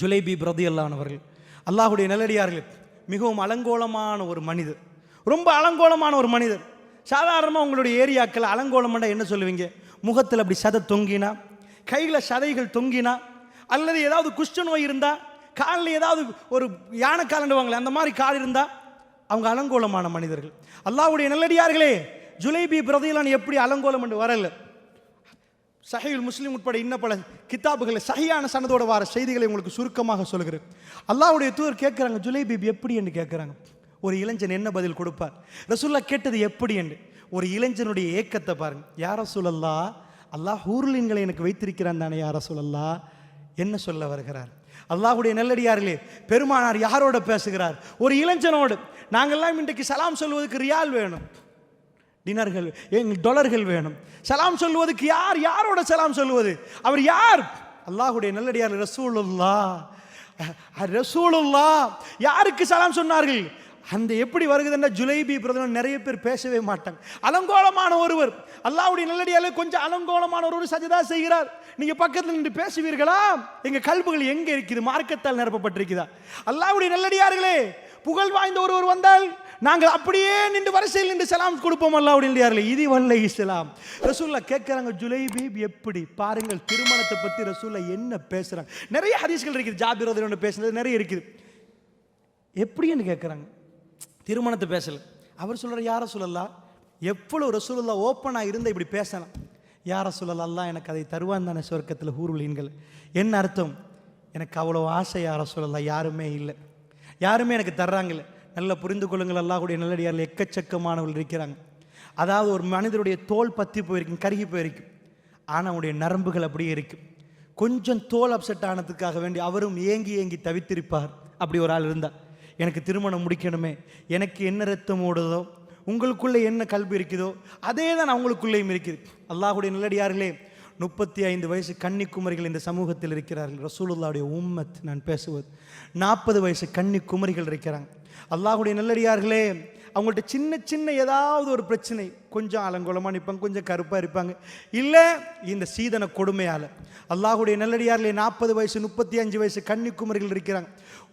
ஜுலைபீப் ரலியல்லாஹு அன்ஹு அவர்கள் அல்லாஹ்வுடைய நல்லடியார்கள், மிகவும் அலங்கோலமான ஒரு மனிதர், ரொம்ப அலங்கோலமான ஒரு மனிதர். சாதாரணமாக உங்களுடைய ஏரியாக்கள் அலங்கோலம்னா என்ன சொல்லுவீங்க? முகத்தில் அப்படி சதை தொங்கினா, கையில் சதைகள் தொங்கினா, அல்லது ஏதாவது குஷ்ட நோய் இருந்தால், காலில் ஏதாவது ஒரு யானை காலண்டுவாங்களே அந்த மாதிரி கால் இருந்தால் அவங்க அலங்கோலமான மனிதர்கள். அல்லாஹ்வுடைய நல்லடியார்களே, ஜுலைபீப் ரலியல்லாஹு அன்ஹு எப்படி அலங்கோலம் என்று வரல. சஹீஹுல் முஸ்லிம் உட்பட இன்ன பல கிதாபுகளில் சஹீஹான சனதோட வர செய்திகளை உங்களுக்கு சுருக்கமாக சொல்கிறேன். அல்லாஹ்வுடைய தூதர் கேட்குறாங்க, ஜுலைபீப் எப்படி என்று கேட்குறாங்க. ஒரு இளைஞன் என்ன பதில் கொடுப்பார்? ரசூலுல்லாஹ் கேட்டது எப்படி என்று ஒரு இளைஞனுடைய ஏக்கத்தை பாருங்க. யா ரசூலல்லாஹ், அல்லாஹ் ஹூர்லின்களை எனக்கு வைத்திருக்கிறான் தானே யா ரசூலல்லாஹ், என்ன சொல்ல வருகிறார்? அல்லாஹ்வுடைய நல்லடியார்களே, பெருமானார் யாரோட பேசுகிறார்? ஒரு இளைஞனோடு. நாங்கள்லாம் இன்றைக்கு சலாம் சொல்வதற்கு ரியால் வேணும், டினர்கள், டாலர்கள் வேணும். சலாம் சொல்வதற்கு யாரோட சலாம் சொல்வது? அவர் யார்? அல்லாஹ்வுடைய நல்லடியார் ரசூலுல்லாஹ். ரசூலுல்லாஹ் யாருக்கு சலாம் சொன்னார்கள்? அந்த எப்படி வருகிறதுன்னா, ஜுலைபீப் ரலியல்லாஹு நிறைய பேர் பேசவே மாட்டாங்க. அலங்கோலமான ஒருவர், அல்லாஹ்வுடைய நல்லடியார்களே, கொஞ்சம் அலங்கோலமான ஒருவர் சஜதா செய்கிறார். நீங்க பக்கத்தில் நின்று பேசுவீர்களா? எங்க கல்புகள் எங்க இருக்குது? மார்க்கத்தால் நிரப்பப்பட்டிருக்குதா? அல்லாஹ்வுடைய நல்லடியார்களே, புகழ் வாய்ந்த ஒருவர் வந்தால் நாங்கள் அப்படியே நின்று வரிசையில் நின்று சலாம் கொடுப்போம். அல்லாஹ்வுடைய நல்லடியார்களே, இது வல்ல இஸ்லாம். ரசூலுல்லாஹ் கேட்கிறாங்க, ஜுலைபீப் எப்படி? பாருங்கள், திருமணத்தை பற்றி ரசூலுல்லாஹ் என்ன பேசுறாங்க. நிறைய ஹதீஸ்கள் இருக்குது, ஜாபிர் ரலியல்லாஹு அன்ஹு பேசுனது நிறைய இருக்குது. எப்படின்னு கேட்குறாங்க. திருமணத்தை பேசல. அவர் சொல்ற, யா ரசூலல்லாஹ், எவ்வளவு ரசூலுல்லாஹ் ஓப்பனாக இருந்தால் இப்படி பேசலாம். யா ரசூலல்லாஹ், அல்லாஹ் எனக்கு அதை தருவான் தானே சொர்க்கத்தில் ஹூருலீன்கள். என்ன அர்த்தம்? எனக்கு அவ்வளோ ஆசை யா ரசூலல்லாஹ் யாருமே இல்லை, யாருமே எனக்கு தர்றாங்கல்ல. நல்லா புரிந்து கொள்ளுங்கள், அல்லாஹ்வுடைய நல்லடியார்கள் எக்கச்சக்கமானவர்கள் இருக்கிறாங்க. அதாவது ஒரு மனிதருடைய தோல் பற்றி போயிருக்கும், கருகி போயிருக்கும், ஆனால் அவனுடைய நரம்புகள் அப்படியே இருக்கும். கொஞ்சம் தோல் அப்செட் ஆனதுக்காக வேண்டி அவரும் ஏங்கி ஏங்கி தவித்திருப்பார். அப்படி ஒரு ஆள் இருந்தால், எனக்கு திருமணம் முடிக்கணுமே, எனக்கு என்ன ரத்தம் ஓடுதோ, உங்களுக்குள்ளே என்ன கல்வி இருக்குதோ அதே தான் அவங்களுக்குள்ளேயும் இருக்குது. அல்லாஹ்வுடைய நல்லடியார்களே, 35 வயசு கன்னிக்குமரிகள் இந்த சமூகத்தில் இருக்கிறார்கள். ரசூலுல்லாஹ்வுடைய உம்மத் நான் பேசுவது. 40 வயசு கன்னிக்குமரிகள் இருக்கிறாங்க. அல்லாஹ்வுடைய நல்லடியார்களே, அவங்கள்ட்ட சின்ன சின்ன ஏதாவது ஒரு பிரச்சனை, கொஞ்சம் அலங்கோலமாக நிற்பாங்க, கொஞ்சம் கருப்பாக இருப்பாங்க, இல்லை இந்த சீதன கொடுமையால். அல்லாஹ்வுடைய நல்லடியார்களே, 40 வயசு 35 வயசு கன்னிக்குமரிகள் இருக்கிறாங்க.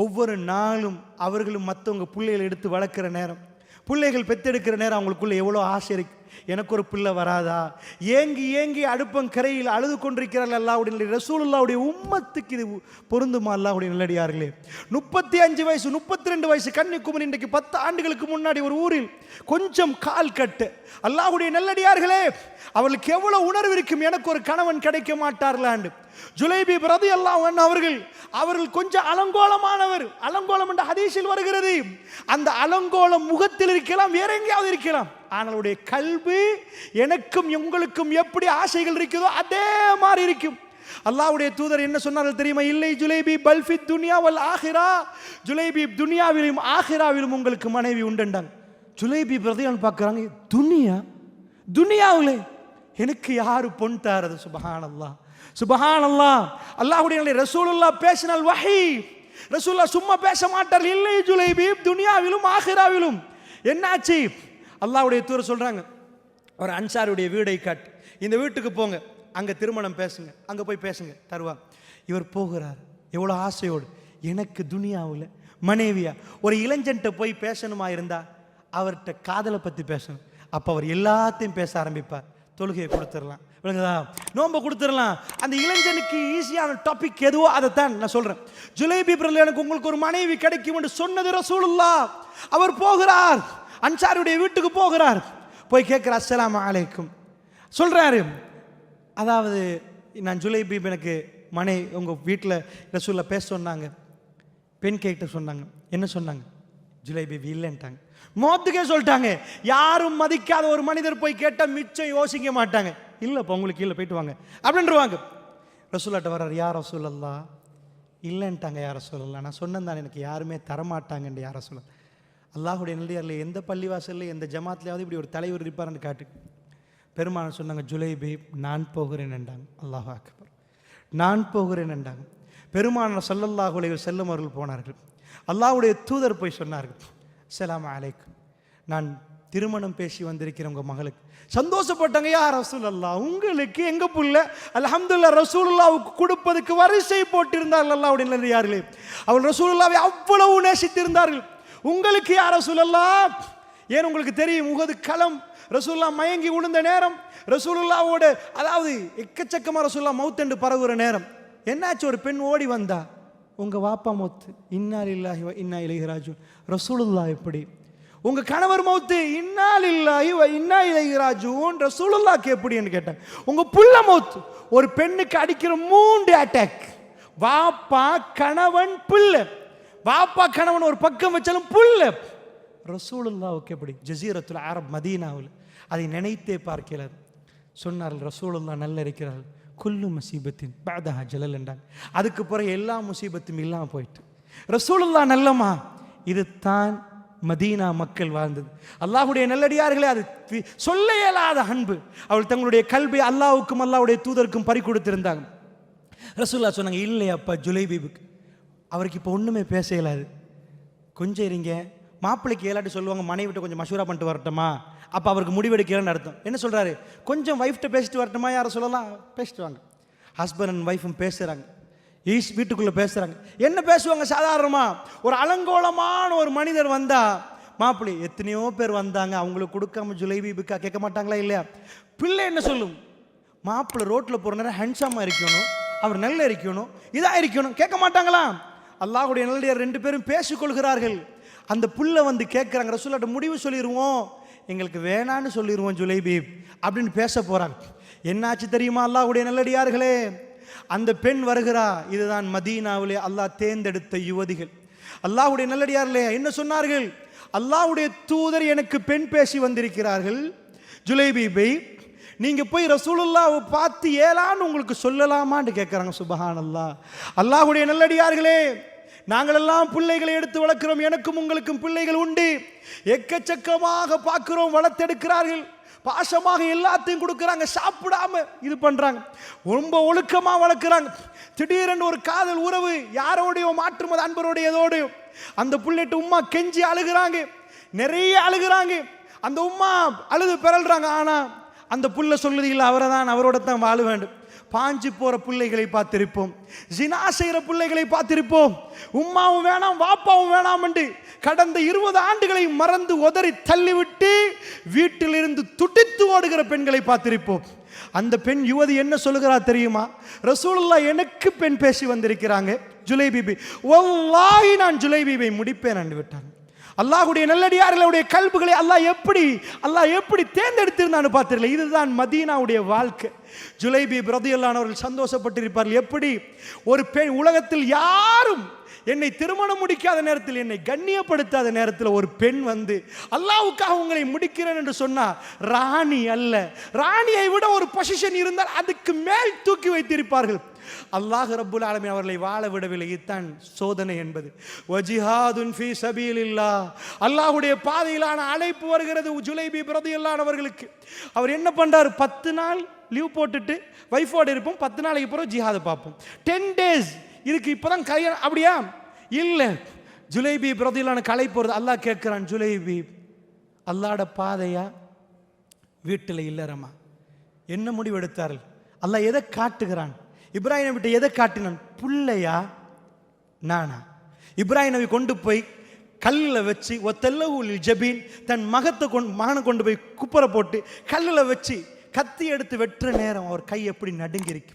ஒவ்வொரு நாளும் அவர்களும் மற்றவங்க பிள்ளைகளை எடுத்து வளர்க்குற நேரம், பிள்ளைகள் பெற்றெடுக்கிற நேரம் அவங்களுக்குள்ள எவ்வளோ ஆசை இருக்கு. எனக்கு ஒரு பிள்ளை வராதா? ஏங்கி ஏங்கி அடுப்பங்கரையில் அழுது கொண்டிருக்கிறார்கள். அல்லாஹ்வுடைய ரசூலுல்லாஹ்வுடைய உம்மத்துக்கு இது பொருந்துமா? அல்லாஹ்வுடைய நல்லடியார்களே, 35 வயசு 32 வயசு கன்னிக்குமரி இன்றைக்கு 10 ஆண்டுகளுக்கு முன்னாடி ஒரு ஊரில் கொஞ்சம் கால் கட்டு. அல்லாஹ்வுடைய நல்லடியார்களே, அவர்களுக்கு எவ்வளவு உணர்வு இருக்கும், எனக்கு ஒரு கணவன் கிடைக்க மாட்டார்களாண்டு. ஜுலைபீப் ரலியல்லாஹு அன்ஹு அவர்கள் கொஞ்சம் அலங்கோலமானவர். அலங்கோலம் என்ற ஹதீஸில் வருகிறது. அந்த அலங்கோலம் முகத்தில் இருக்கலாம், வேற எங்கேயாவது இருக்கலாம், ஆனால் அவருடைய கல்வி எனக்கும் உங்களுக்கும் எப்படி ஆசைகள் இருக்குதோ அதே மாதிரி இருக்கும். அல்லாஹ்வுடைய தூதர் என்ன சொன்னார்கள் தெரியுமா? இல்லை ஜுலைபீப் பல் ஃபி துன்யா வல் ஆகிரா, ஜுலைபீப் துன்யாவிலும் ஆகிராவிலும் உங்களுக்கு மனைவி உண்டுண்டாங்க. ஜுலைபீப் ரலியல்லாஹு பார்க்குறாங்க, துனியாவிலே எனக்கு யாரு பொன் தாரது? சுபஹானல்லாஹ், சுபஹானல்லாஹ். அல்லாஹ்வுடைய ரசூலுல்லாஹ் பேசினால் வஹி, ரசூலுல்லாஹ் சும்மா பேச மாட்டார். இல்லை ஜுலைபீப் துனியாவிலும் ஆகிராவிலும். என்னாச்சு? அல்லாஹ்வுடைய தூதர் சொல்றாங்க, ஒரு அன்சாருடைய வீடை காட்டு, இந்த வீட்டுக்கு போங்க, அங்கே திருமணம் பேசுங்க, அங்கே போய் பேசுங்க, தருவாங்க. இவர் போகிறார் எவ்வளோ ஆசையோடு. எனக்கு துனியாவில் மனைவியா? ஒரு இளைஞன்ட்ட போய் பேசணுமா இருந்தா அவர்கிட்ட காதலை பற்றி பேசணும். அப்போ அவர் எல்லாத்தையும் பேச ஆரம்பிப்பார். தொழுகையை கொடுத்துடலாம், விளங்குதா? நோன்பை கொடுத்துடலாம். அந்த இளைஞனுக்கு ஈஸியான டாபிக் எதுவோ அதைத்தான் நான் சொல்கிறேன். ஜுலைபீப் ரலியல்லாஹு உங்களுக்கு ஒரு மனைவி கிடைக்கும் என்று சொன்னது ரசூலுல்லாஹ். அவர் போகிறார், அன்சாருடைய வீட்டுக்கு போகிறார். போய் கேட்குறார், அஸ்ஸலாமு அலைக்கும் சொல்கிறாரு. அதாவது நான் ஜுலைபீப் எனக்கு உங்கள் வீட்டில் ரசூலுல்லாஹ் பேச சொன்னாங்க, பெண் கேட்ட சொன்னாங்க. என்ன சொன்னாங்க? ஜுலைபீப் இல்லைன்ட்டாங்க. மோத்துக்கே சொல்லிட்டாங்க. யாரும் மதிக்காத ஒரு மனிதர் போய் கேட்டால் மிச்சம் யோசிக்க மாட்டாங்க. இல்லைப்பா உங்களுக்கு இல்லை, போயிட்டு வாங்க அப்படின்றவாங்க. ரசூலுல்லாஹ்ட்ட வர்றார், யா ரசூலல்லாஹ் இல்லைன்ட்டாங்க. யா ரசூலல்லாஹ், நான் சொன்னேன் தான், எனக்கு யாருமே தரமாட்டாங்கன்னு. யா ரசூலல்லாஹ், அல்லாஹ்வுடைய நல்லடியார்களே, எந்த பள்ளிவாசலில் எந்த ஜமாத்லையாவது இப்படி ஒரு தலைவர் இருப்பார்னு காட்டு. பெருமாள் சொன்னாங்க, ஜுலைபீப் நான் போகிறேன் என்றாங்க. அல்லாஹ் அக்பர், நான் போகிறேன் என்றாங்க. பெருமானார் ஸல்லல்லாஹு அலைஹி வஸல்லம் அவர்கள் போனார்கள். அல்லாஹ்வுடைய தூதர் போய் சொன்னார்கள், அஸ்ஸலாமு அலைக்கும், நான் திருமணம் பேசி வந்திருக்கிற உங்க மகளுக்கு சந்தோஷப்பட்டாங்க. யா ரசூலல்லாஹ், உங்களுக்கு எங்க புள்ள அல்ஹம்துலில்லாஹ் ரசூலுல்லாஹ்வுக்கு கொடுப்பதற்கு வரிசை போட்டிருந்தார்கள். அல்லாஹ்வுடைய நல்லடியார்களே, அவள் ரசூலுல்லாஹ்வை அவ்வளவு நேசித்திருந்தார்கள். உங்களுக்கு யா ரசூலல்லாஹ், ஏன் உங்களுக்கு தெரியும், உஹது களம் ரசூலுல்லாஹ் மயங்கி விழுந்த நேரம், ரசூலுல்லாஹ்வோட அதாவது எக்கச்சக்கமா ரசூலுல்லாஹ் மௌத் என்று பரவுகிற நேரம் என்னாச்சு, ஒரு பெண் ஓடி வந்தா, உங்க வாப்பா மௌத்து, இன்னா லில்லாஹி வ இன்னா இலைஹி ராஜிஊன். ரசூலுல்லாஹ் எப்படி? உங்க கணவர் மௌத்து, இன்னா லில்லாஹி வ இன்னா இலைஹி ராஜிஊன். ரசூலுல்லாஹ்க்கு எப்படின்னு கேட்டாங்க. உங்க புள்ள மௌத்து, ஒரு பெண்ணுக்கு அடிக்கிற 3 அட்டாக், வாப்பா கணவன் புள்ள, வாப்பா கணவன் ஒரு பக்கம் வச்சாலும் புள்ள. ரசூலுல்லாஹ்வுக்கு எப்படி? ஜஸீரத்துல் அரப் மதீனாவில் அதை நினைத்தே பார்க்கிறார். சொன்னார்கள் ரசூலுல்லாஹ் நல்ல இருக்கிறார்கள். குல்லு முசீபத்தின் பஅதஹா ஜலல் என்றாங்க. அதுக்கு பிறகு எல்லா முசீபத்தும் இல்லாமல் போயிட்டு. ரசூலுல்லாஹ் நல்லமா, இது தான் மதீனா மக்கள் வாழ்ந்தது. அல்லாஹ்வுடைய நல்லடியார்களே, அது சொல்ல இயலாத அன்பு. அவள் தங்களுடைய கல்வி அல்லாஹ்வுக்கும் அல்லாஹ்வுடைய தூதருக்கும் பறி கொடுத்திருந்தாங்க. ரசூலுல்லாஹ் சொன்னாங்க, இல்லையாப்பா ஜுலைபீபுக்கு, அவருக்கு இப்போ ஒன்றுமே பேச இயலாது, கொஞ்சம் இருங்க. மாப்பிள்ளைக்கு ஏலாட்டு சொல்லுவாங்க, மனைவிட்ட கொஞ்சம் மஷூரா பண்ணிட்டு வரட்டுமா, அப்போ அவருக்கு முடிவெடுக்கலன்னு அர்த்தம். என்ன சொல்கிறாரு, கொஞ்சம் ஒய்ஃப்ட்ட பேசிட்டு வரட்டுமா, யாரை சொல்லலாம், பேசிட்டு வாங்க. ஹஸ்பண்ட் அண்ட் ஒய்ஃபும் பேசுகிறாங்க, வீட்டுக்குள்ளே பேசுகிறாங்க. என்ன பேசுவாங்க, சாதாரணமாக ஒரு அலங்கோலமான ஒரு மனிதர் வந்தால், மாப்பிள்ளை எத்தனையோ பேர் வந்தாங்க, அவங்களுக்கு கொடுக்காம ஜுலைபீபுக்கா கேட்க மாட்டாங்களா இல்லையா? பிள்ளை என்ன சொல்லும், மாப்பிள்ளை ரோட்டில் போகிற நேரம் ஹேண்ட்ஸாமாக இருக்கணும், அவர் நல்லா இருக்கணும், இதாக இருக்கணும், கேட்க மாட்டாங்களா? அல்லாஹ்வுடைய நல்லடியார் 2 பேரும் பேசிக்கொள்கிறார்கள். அந்த புள்ள வந்து கேட்குறாங்க, ரசூலுல்லாஹ்ட்ட முடிவு சொல்லிடுவோம், எங்களுக்கு வேணான்னு சொல்லிடுவோம் ஜுலைபீப் அப்படின்னு பேச போகிறாங்க. என்னாச்சு தெரியுமா அல்லாஹ்வுடைய நல்லடியார்களே, அந்த பெண் வருகிறா. இதுதான் மதீனாவிலே அல்லாஹ் தேர்ந்தெடுத்த யுவதிகள். அல்லாஹ்வுடைய நல்லடியார்களே என்ன சொன்னார்கள், அல்லாஹ்வுடைய தூதர் எனக்கு பெண் பேசி வந்திருக்கிறார்கள், ஜுலைபீபை நீங்க போய் ரசூலுல்லாஹ்வை பார்த்து ஏலான்னு உங்களுக்கு சொல்லலாமான்னு கேட்குறாங்க. சுபஹானல்லாஹ். அல்லாஹ்வுடைய நல்லடியார்களே, நாங்களெல்லாம் பிள்ளைகளை எடுத்து வளர்க்கிறோம், எனக்கும் உங்களுக்கும் பிள்ளைகள் உண்டு, எக்கச்சக்கமாக பார்க்கிறோம், வளர்த்தெடுக்கிறார்கள், பாசமாக எல்லாத்தையும் கொடுக்குறாங்க, சாப்பிடாம இது பண்றாங்க, ரொம்ப ஒழுக்கமா வளர்க்குறாங்க. திடீரென்று ஒரு காதல் உறவு யாரோடையோ மாற்றுமது அன்பரோடையதோடு அந்த புள்ளைட்டு உம்மா கெஞ்சி அழுகிறாங்க, நிறைய அழுகிறாங்க. அந்த உம்மா அழுது பிறல்றாங்க. ஆனா அந்த புள்ள சொல்லுது, இல்லை அவரை தான், அவரோட தான் வாழ வேண்டும். பாஞ்சு போற பிள்ளைகளை பார்த்திருப்போம், ஜினா செய்கிற பிள்ளைகளை பார்த்திருப்போம், உம்மாவும் வேணாம் வாப்பாவும் வேணாம் என்று கடந்த 20 ஆண்டுகளை மறந்து உதறி தள்ளிவிட்டு வீட்டிலிருந்து துடித்து ஓடுகிற பெண்களை பார்த்திருப்போம். அந்த பெண் யுவதி என்ன சொல்லுகிறா தெரியுமா, ரசூலுல்லாஹ் எனக்கு பெண் பேசி வந்திருக்கிறாங்க ஜுலைபீபி, வல்லாஹி நான் ஜுலைபீபை முடிப்பேன் என்று விட்டாங்க. அல்லாஹ்வுடைய நல்லடியார்களுடைய கல்புகளை அல்லாஹ் எப்படி தேர்ந்தெடுத்திருந்தான்னு பார்த்தீர்களா? இதுதான் மதீனாவுடைய வாழ்க்கை. ஜுலைபீப் ரலியல்லாஹு அன்ஹு அவர்கள் சந்தோஷப்பட்டிருப்பார்கள். எப்படி ஒரு பெண், உலகத்தில் யாரும் என்னை திருமணம் முடிக்காத நேரத்தில், என்னை கண்ணியப்படுத்தாத நேரத்தில் ஒரு பெண் வந்து அல்லாஹ்வுக்காக உங்களை முடிக்கிறேன் என்று சொன்னா, ராணி அல்ல, ராணியை விட ஒரு பொசிஷன் இருந்தால் அதுக்கு மேல் தூக்கி வைத்திருப்பார்கள். அல்லாஹ் ரப்புல் ஆலமீன் அவர்களை வாழ விடவில்லை. இதுதான் சோதனை என்பது. வஜிஹாதுன் ஃபீ சபீலில்லாஹ், அல்லாஹ்வுடைய பாதையிலான அழைப்பு வருகிறது ஜுலைபீப் ரலியல்லாஹு அன்ஹு அவர்களுக்கு. அவர் என்ன பண்றாரு, 10 நாள் லீவ் போட்டுட்டு வைஃபோட இருப்போம், 10 நாளைக்கு பிறகு ஜிஹாதை பார்ப்போம், 10 டேஸ் இதுக்கு இப்பதான் கல்யாணம், அப்படியா இல்ல. ஜுலைபீப் ரலியல்லாஹு அன்ஹு கலை போறது. அல்லாஹ் கேட்கிறான், ஜுலைபீப் அல்லாஹ்ட பாதையா வீட்டில் இல்லறமா? என்ன முடிவு எடுத்தார்கள்? அல்லாஹ் எதை காட்டுகிறான்? இப்ராஹிம் நபிட்ட எதை காட்டினான்? புள்ளையா நானா? இப்ராஹிம் நபி கொண்டு போய் கல்லில் வச்சு ஒத்தல்லஹுல் ஜபீன், தன் மகனை கொண்டு போய் குப்பரை போட்டு கல்லில் வச்சு கத்தி எடுத்து வெட்டுற நேரம் அவர் கை எப்படி நடுங்கிருக்கு,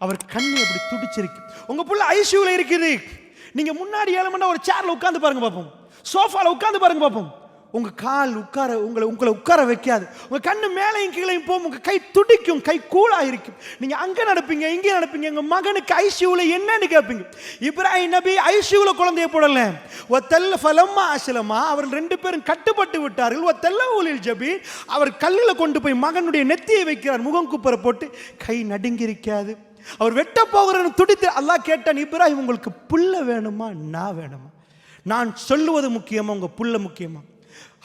அவர் கண்ணு எப்படி துடிச்சிருக்கு. உங்க புள்ள ஐசியூல இருக்குது, நீங்க முன்னாடி 7 மணி நேரம் ஒரு சேர்ல உட்கார்ந்து பாருங்க பார்ப்போம், சோஃபால உட்கார்ந்து பாருங்க பார்ப்போம், உங்க கால் உங்களை உட்கார வைக்காது, உங்க கண்ணு மேலையும் கீழையும் போகும், உங்க கை துடிக்கும், கை கூலா இருக்கும். நீங்க அங்க நடப்பீங்க, இங்க நடப்பீங்க. எங்க மகனுக்கு ஐசியூல என்னன்னு கேட்பீங்க. இப்ராஹிம் நபி ஐசியூல குழந்தைய போடல, ஒத்தல்ல ஃபலம்மா அஸ்லமா, அவர்கள் 2 பேரும் கட்டுப்பட்டு விட்டார்கள். ஒத்தல்லஹுல் ஜபீன், அவர் கல்லுல கொண்டு போய் மகனுடைய நெத்தியை வைக்கிறார், முகம் குப்பரை போட்டு, கை நடுங்கி இருக்காது. அவர் வெட்ட போகிறன்னு துடித்து. அல்லாஹ் கேட்டான், இப்ராஹிம் உங்களுக்கு புள்ள வேணுமா நான் வேணுமா? நான் சொல்லுவது முக்கியமா உங்க புள்ள முக்கியமா?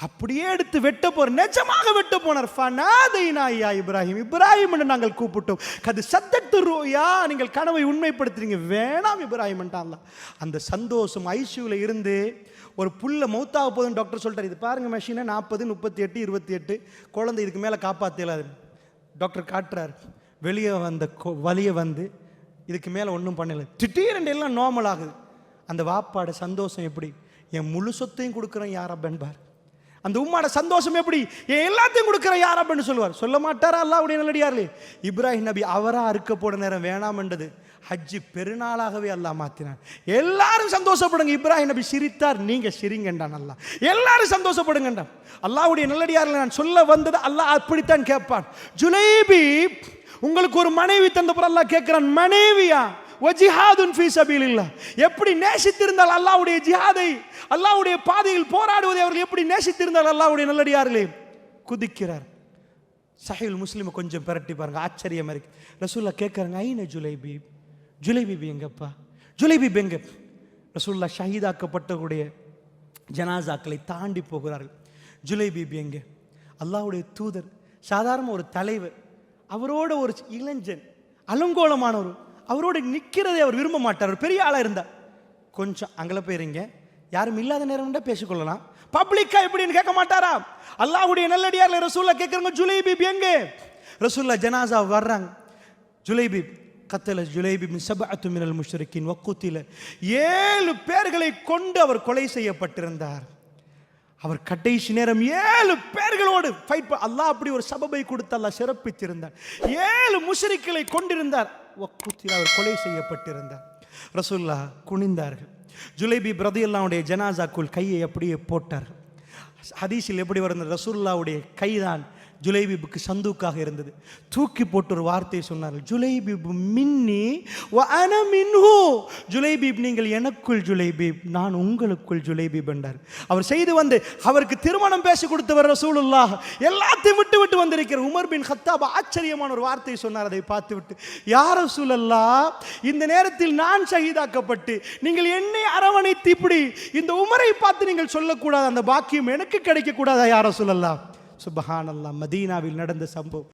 அப்படியே எடுத்து வெட்ட போற, நிஜமாக வெட்ட போனார். ஃபனாதைனா யா இப்ராஹிம், இப்ராஹிம் என்று நாங்கள் கூப்பிட்டோம். கது சத்தத்து ரோயா, நீங்கள் கனவை உண்மைப்படுத்துறீங்க, வேணாம் இப்ராஹிம் என்றான். அந்த சந்தோஷம் ஐசியூல இருந்து ஒரு புல்ல மௌத்தாக போதுன்னு டாக்டர் சொல்லிட்டார். இது பாருங்க மெஷினை 40, 38, 28 குழந்தை இதுக்கு மேலே காப்பாற்றலாது. டாக்டர் காட்டுறார். வெளியே வந்த வலிய வந்து இதுக்கு மேலே ஒன்றும் பண்ணலை. திடீரென்று எல்லாம் நார்மல் ஆகுது. அந்த வாப்பாட சந்தோஷம் எப்படி? என் முழு சொத்தையும் கொடுக்குறேன் யார் அப்பன்பார். அந்த உம்மாட சந்தோஷம் எப்படி? என் எல்லாத்தையும் கொடுக்குற யார் அப்படின்னு சொல்லுவார். சொல்ல மாட்டாரா அல்லாஹ்வுடைய நல்லடியார்களே? இப்ராஹிம் நபி அவரா அறுக்க போட நேரம் வேணாம் என்றது ஹஜ்ஜி பெருநாளாகவே அல்லாஹ் மாத்தினான். எல்லாரும் சந்தோஷப்படுங்க. இப்ராஹிம் நபி சிரித்தார், நீங்க சிரிங்கண்டான் அல்லாஹ். எல்லாரும் சந்தோஷப்படுங்கண்டான். அல்லாஹ்வுடைய நல்லடியார்களே, நான் சொல்ல வந்தது அல்லாஹ் அப்படித்தான் கேட்பான். ஜுலைபி, உங்களுக்கு ஒரு மனைவி தந்தப்பறம் அல்லாஹ் கேட்கிறான், மனைவியா வஜிஹாதுன் ஃபீ சபீலில்லாஹ், எப்படி நேசித்திருந்தால் அல்லாஹ்வுடைய ஜிஹாதை, அல்லாஹ்வுடைய பாதையில் போராடுவதை அவர்கள் எப்படி நேசித்திருந்தால் அல்லாஹ்வுடைய நல்லடியார்களே குதிக்கிறார். சஹீஹுல் முஸ்லிம் கொஞ்சம் பிரட்டி பாருங்க, ஆச்சரியமா இருக்கு. ரசூலுல்லாஹ் கேட்கறாங்க, ஐன ஜுலைபி, ஜுலைபி எங்கப்பா, ஜுலைபி எங்க? ரசூலுல்லாஹ் ஷஹீதாக்கப்பட்டவருடைய ஜனாசாக்களை தாண்டி போகிறார்கள். ஜுலைபி எங்க? அல்லாஹ்வுடைய தூதர், சாதாரண ஒரு தலைவர், அவரோட ஒரு இளைஞன் அலங்கோலமானவர், அவரோட நிற்கிறதை அவர் விரும்ப மாட்டார். ஒரு பெரிய ஆளாக இருந்தார். கொஞ்சம் அங்கே போயிருங்க, யாரும் இல்லாத நேரம் தான் பேசிக்கொள்ளலாம், பப்ளிக்கா எப்படின்னு கேட்க மாட்டாரா? அல்லாஹ்வுடைய நல்லடியார்கள் ரசூலுல்லாஹ் கேட்குறாங்க, ஜுலைபி எங்க? ரசூலுல்லாஹ் ஜனாசா வர்றாங்க. ஜுலைபி கத்தல ஜுலைபி மின் சபஅத்து மினல் முஷ்ரிக்கின் வக்குத்தில, 7 பேர்களை கொண்டு அவர் கொலை செய்யப்பட்டிருந்தார். அவர் கடைசி நேரம் 7 பேர்களோடு ஃபைட். அல்லாஹ் அப்படி ஒரு சபபை கொடுத்து அல்லாஹ் சிறப்பித்திருந்தார். 7 முஷ்ரிக்களை கொண்டிருந்தார். வக்குத்தில அவர் கொலை செய்யப்பட்டிருந்தார். ரசூலுல்லாஹ் குனிந்தார்கள். ஜுலைபி ரலியல்லாஹுடைய ஜனாசாக்குள் கையை அப்படியே போட்டார். ஹதீஸில் எப்படி வருது? ரசூலுல்லாஹுடைய கைதான் ஜுலைபிபுக்கு சந்தூக்காக இருந்தது. தூக்கி போட்டு ஒரு வார்த்தையை சொன்னார்கள், ஜுலைபிபு மின்னி வ அன மின்ஹு, ஜுலைபிப் நீங்கள் எனக்குள் ஜுலைபிப், நான் உங்களுக்குள் ஜுலைபிப் என்றார். அவர் செய்து வந்து அவருக்கு திருமணம் பேசி கொடுத்தவர் ரசூலுல்லாஹ். எல்லாத்தையும் விட்டு விட்டு வந்திருக்கிற உமர் பின் கத்தாப் ஆச்சரியமான ஒரு வார்த்தையை சொன்னார். அதை பார்த்து விட்டு, யா ரசூலல்லாஹ், இந்த நேரத்தில் நான் ஷஹீதாக்கப்பட்டு நீங்கள் என்னை அரவணைத்து இப்படி இந்த உமரை பார்த்து நீங்கள் சொல்லக்கூடாது, அந்த பாக்கியம் எனக்கு கிடைக்க கூடாதா யா ரசூலல்லாஹ்? சுப்ஹானல்லாஹ். மதீனாவில் நடந்த சம்பவம்.